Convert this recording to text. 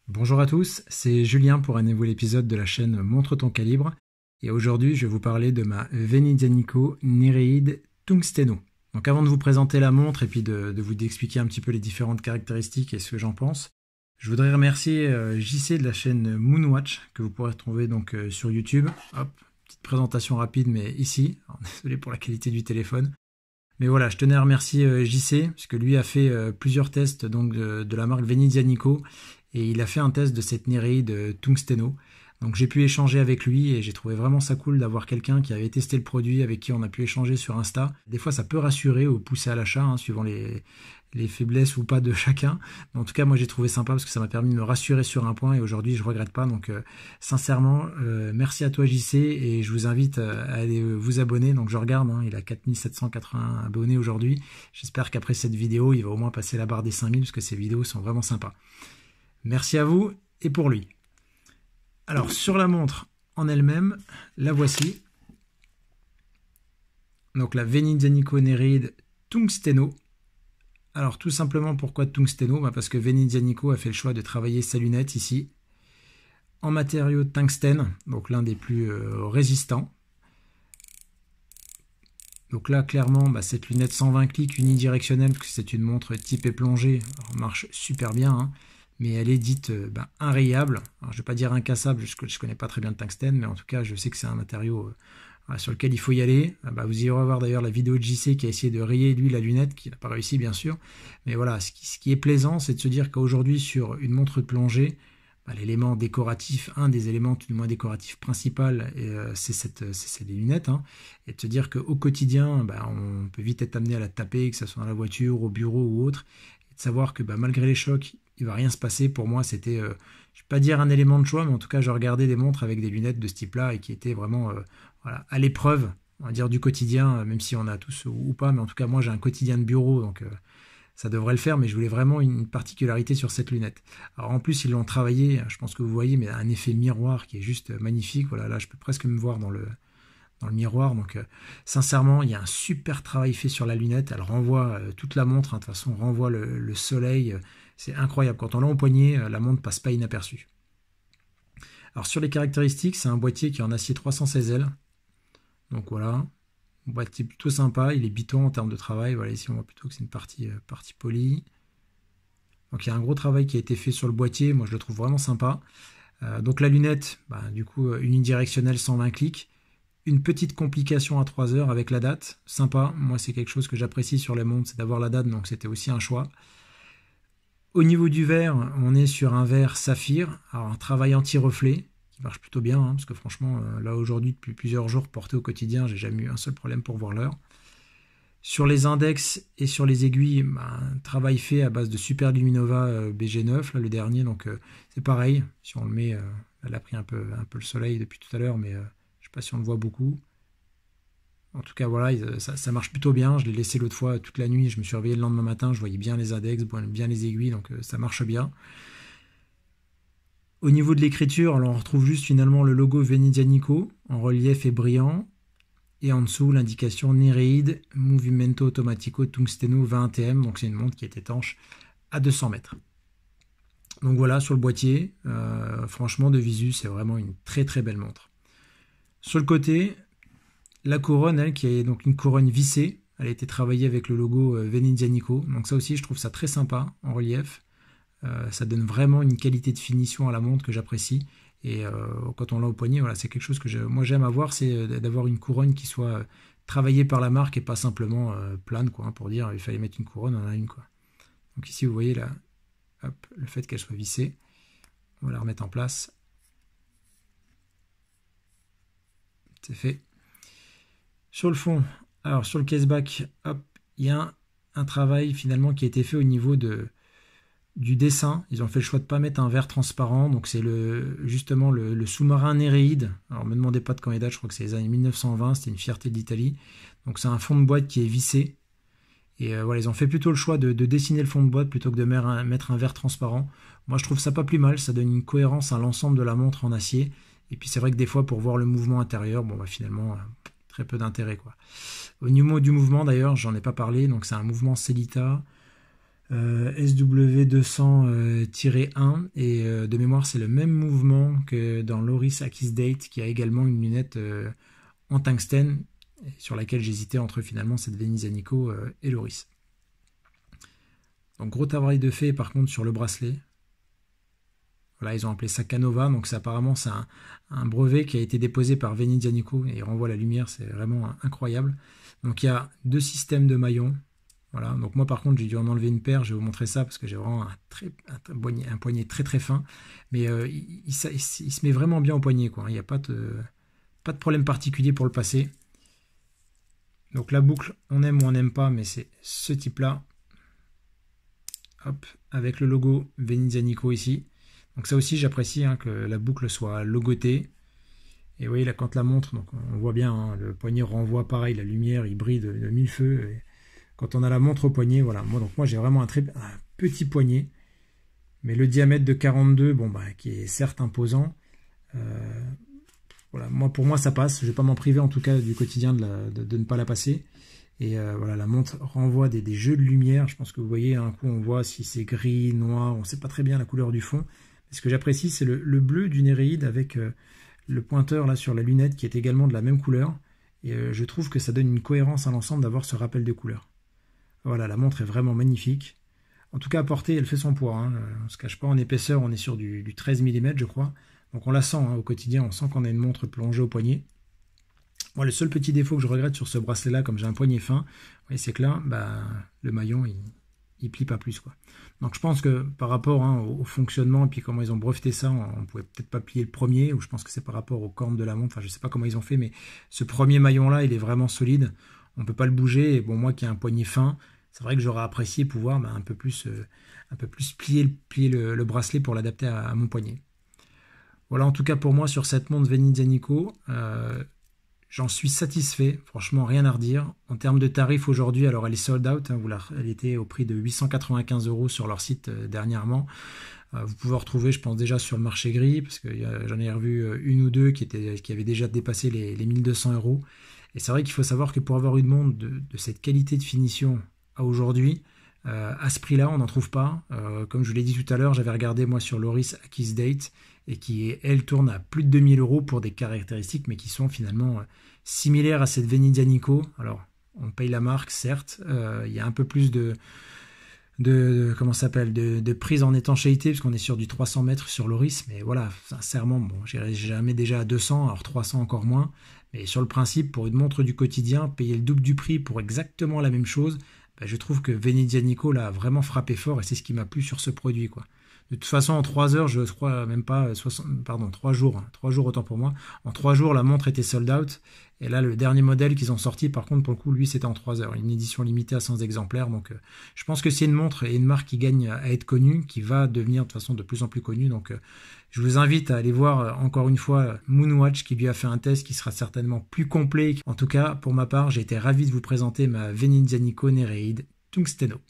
Bonjour à tous, c'est Julien pour un nouvel épisode de la chaîne Montre ton calibre. Et aujourd'hui, je vais vous parler de ma Venizianico Nereide Tungsteno. Donc avant de vous présenter la montre et puis de vous expliquer un petit peu les différentes caractéristiques et ce que j'en pense, je voudrais remercier JC de la chaîne Moonwatch que vous pourrez retrouver donc sur YouTube. Hop, petite présentation rapide mais ici. Alors, désolé pour la qualité du téléphone. Mais voilà, je tenais à remercier JC, parce que lui a fait plusieurs tests donc, de la marque Venizianico, et il a fait un test de cette Nereide Tungsteno. Donc j'ai pu échanger avec lui, et j'ai trouvé vraiment ça cool d'avoir quelqu'un qui avait testé le produit, avec qui on a pu échanger sur Insta. Des fois ça peut rassurer ou pousser à l'achat, hein, suivant les faiblesses ou pas de chacun. Mais en tout cas, moi j'ai trouvé sympa, parce que ça m'a permis de me rassurer sur un point, et aujourd'hui je regrette pas. Donc sincèrement, merci à toi JC, et je vous invite à aller vous abonner. Donc je regarde, hein, il a 4780 abonnés aujourd'hui. J'espère qu'après cette vidéo, il va au moins passer la barre des 5000, parce que ces vidéos sont vraiment sympas. Merci à vous, et pour lui. Alors sur la montre en elle-même, la voici. Donc la Venizianico Nereide Tungsteno. Alors tout simplement, pourquoi Tungsteno? Parce que Venizianico a fait le choix de travailler sa lunette ici en matériau tungstène, donc l'un des plus résistants. Donc là clairement, cette lunette 120 clics unidirectionnelle, parce que c'est une montre type plongée, marche super bien, hein, mais elle est dite inrayable. Alors, je ne vais pas dire incassable, je ne connais pas très bien le tungstène, mais en tout cas je sais que c'est un matériau sur lequel il faut y aller. Vous irez voir d'ailleurs la vidéo de JC qui a essayé de rayer lui la lunette, qui n'a pas réussi bien sûr. Mais voilà, ce qui est plaisant, c'est de se dire qu'aujourd'hui sur une montre de plongée, l'élément décoratif, un des éléments du moins décoratifs principal, c'est les lunettes. Hein, et de se dire qu'au quotidien, on peut vite être amené à la taper, que ce soit dans la voiture, au bureau ou autre. Et de savoir que malgré les chocs, il ne va rien se passer. Pour moi, c'était, je ne vais pas dire un élément de choix, mais en tout cas, je regardais des montres avec des lunettes de ce type-là et qui étaient vraiment à l'épreuve, on va dire, du quotidien, même si on a tous ou pas. Mais en tout cas, moi, j'ai un quotidien de bureau, donc ça devrait le faire, mais je voulais vraiment une particularité sur cette lunette. Alors en plus, ils l'ont travaillé, je pense que vous voyez, mais un effet miroir qui est juste magnifique. Voilà, là, je peux presque me voir dans le miroir. Donc sincèrement, il y a un super travail fait sur la lunette. Elle renvoie toute la montre, hein, de toute façon, renvoie le soleil. C'est incroyable. Quand on l'a au poignet, la montre passe pas inaperçue. Alors sur les caractéristiques, c'est un boîtier qui est en acier 316L. Donc voilà, un boîtier plutôt sympa. Il est biton en termes de travail. Voilà, ici on voit plutôt que c'est une partie polie. Donc il y a un gros travail qui a été fait sur le boîtier. Moi je le trouve vraiment sympa. Donc la lunette, du coup unidirectionnelle 120 clics. Une petite complication à 3 heures avec la date, sympa. Moi, c'est quelque chose que j'apprécie sur les montres, c'est d'avoir la date, donc c'était aussi un choix. Au niveau du verre, on est sur un verre saphir, alors un travail anti-reflet, qui marche plutôt bien, hein, parce que franchement, là aujourd'hui, depuis plusieurs jours porté au quotidien, j'ai jamais eu un seul problème pour voir l'heure. Sur les index et sur les aiguilles, un travail fait à base de Super Luminova BG9, là, le dernier, donc c'est pareil. Si on le met, elle a pris un peu le soleil depuis tout à l'heure, mais je sais pas si on le voit beaucoup. En tout cas, voilà, ça marche plutôt bien. Je l'ai laissé l'autre fois toute la nuit. Je me suis réveillé le lendemain matin. Je voyais bien les index, bien les aiguilles. Donc, ça marche bien. Au niveau de l'écriture, on retrouve juste finalement le logo Venizianico en relief et brillant. Et en dessous, l'indication Nereide Movimento Automatico Tungsteno 20 ATM. Donc, c'est une montre qui est étanche à 200 mètres. Donc, voilà, sur le boîtier, franchement, de visu, c'est vraiment une très très belle montre. Sur le côté, la couronne, elle, qui est donc une couronne vissée, elle a été travaillée avec le logo Venizianico. Donc ça aussi, je trouve ça très sympa en relief. Ça donne vraiment une qualité de finition à la montre que j'apprécie. Et quand on l'a au poignet, voilà, c'est quelque chose que moi j'aime avoir, c'est d'avoir une couronne qui soit travaillée par la marque et pas simplement plane, quoi, hein, pour dire il fallait mettre une couronne, on en a une, quoi. Donc ici, vous voyez là, hop, le fait qu'elle soit vissée. On va la remettre en place. C'est fait. Sur le fond, alors sur le caseback, hop, il y a un travail finalement qui a été fait au niveau du dessin. Ils ont fait le choix de ne pas mettre un verre transparent, donc c'est justement le sous-marin Néréide. Alors ne me demandez pas de quand il date, je crois que c'est les années 1920, c'était une fierté d'Italie. Donc c'est un fond de boîte qui est vissé. Et voilà, ils ont fait plutôt le choix de dessiner le fond de boîte plutôt que de mettre un verre transparent. Moi je trouve ça pas plus mal, ça donne une cohérence à l'ensemble de la montre en acier. Et puis c'est vrai que des fois pour voir le mouvement intérieur, finalement très peu d'intérêt, quoi. Au niveau du mouvement d'ailleurs, j'en ai pas parlé, donc c'est un mouvement Sellita. SW200-1 et de mémoire c'est le même mouvement que dans l'Oris Akisdate qui a également une lunette en tungstène sur laquelle j'hésitais entre finalement cette Venice Nico et l'Oris. Donc gros travail de fait par contre sur le bracelet. Voilà, ils ont appelé ça Canova, donc apparemment c'est un brevet qui a été déposé par Venice Nico et il renvoie la lumière, c'est vraiment incroyable. Donc il y a 2 systèmes de maillons. Voilà, donc moi par contre j'ai dû en enlever une paire, je vais vous montrer ça parce que j'ai vraiment un poignet très très fin, mais il se met vraiment bien au poignet, quoi. Il n'y a pas de problème particulier pour le passer. Donc la boucle, on aime ou on n'aime pas, mais c'est ce type là, hop, avec le logo Venice Nico ici. Donc ça aussi j'apprécie que la boucle soit logotée. Et vous voyez là quand la montre, donc on voit bien, hein, le poignet renvoie pareil, la lumière il brille de mille feux. Et quand on a la montre au poignet, voilà. Moi j'ai vraiment un petit poignet, mais le diamètre de 42, bon qui est certes imposant. Voilà, pour moi ça passe. Je vais pas m'en priver en tout cas du quotidien de ne pas la passer. Et voilà, la montre renvoie des jeux de lumière. Je pense que vous voyez, un coup on voit si c'est gris, noir, on ne sait pas très bien la couleur du fond. Mais ce que j'apprécie, c'est le bleu du Néréide avec le pointeur là sur la lunette qui est également de la même couleur. Et je trouve que ça donne une cohérence à l'ensemble d'avoir ce rappel de couleur. Voilà, la montre est vraiment magnifique. En tout cas, à porter, elle fait son poids. Hein. On ne se cache pas, en épaisseur, on est sur du 13 mm, je crois. Donc on la sent au quotidien, on sent qu'on a une montre plongée au poignet. Moi, le seul petit défaut que je regrette sur ce bracelet-là, comme j'ai un poignet fin, c'est que là, le maillon, il plie pas plus, quoi. Donc je pense que par rapport au fonctionnement et puis comment ils ont breveté ça, on pouvait peut-être pas plier le premier, ou je pense que c'est par rapport aux cornes de la montre. Enfin, je sais pas comment ils ont fait, mais ce premier maillon-là, il est vraiment solide. On peut pas le bouger. Et bon, moi qui ai un poignet fin, c'est vrai que j'aurais apprécié pouvoir un peu plus plier le bracelet pour l'adapter à mon poignet. Voilà en tout cas pour moi sur cette montre Venice Nico. J'en suis satisfait, franchement rien à redire. En termes de tarifs aujourd'hui, alors elle est sold out, hein, elle était au prix de 895 € sur leur site dernièrement. Vous pouvez retrouver, je pense déjà sur le marché gris, parce que j'en ai revu une ou deux qui avaient déjà dépassé les 1200 €. Et c'est vrai qu'il faut savoir que pour avoir une montre de cette qualité de finition à aujourd'hui, à ce prix-là, on n'en trouve pas. Comme je vous l'ai dit tout à l'heure, j'avais regardé moi sur l'Oris Akisdate et qui, elle, tourne à plus de 2000 € pour des caractéristiques, mais qui sont finalement similaires à cette Venice Nico. Alors, on paye la marque, certes. Il y a un peu plus de prise en étanchéité, parce qu'on est sur du 300 mètres sur l'Oris, mais voilà, sincèrement, bon, j'irai jamais déjà à 200, alors 300 encore moins. Mais sur le principe, pour une montre du quotidien, payer le double du prix pour exactement la même chose, je trouve que Venice Nico l'a vraiment frappé fort et c'est ce qui m'a plu sur ce produit, quoi. De toute façon, en 3 heures, je crois même pas, 3 jours, 3 jours autant pour moi. En 3 jours, la montre était sold out. Et là, le dernier modèle qu'ils ont sorti, par contre, pour le coup, lui, c'était en 3 heures. Une édition limitée à 100 exemplaires. Donc, je pense que c'est une montre et une marque qui gagne à être connue, qui va devenir de toute façon de plus en plus connue. Donc, je vous invite à aller voir encore une fois Moonwatch qui lui a fait un test qui sera certainement plus complet. En tout cas, pour ma part, j'ai été ravi de vous présenter ma Venice Nico Néréide Tungsteno.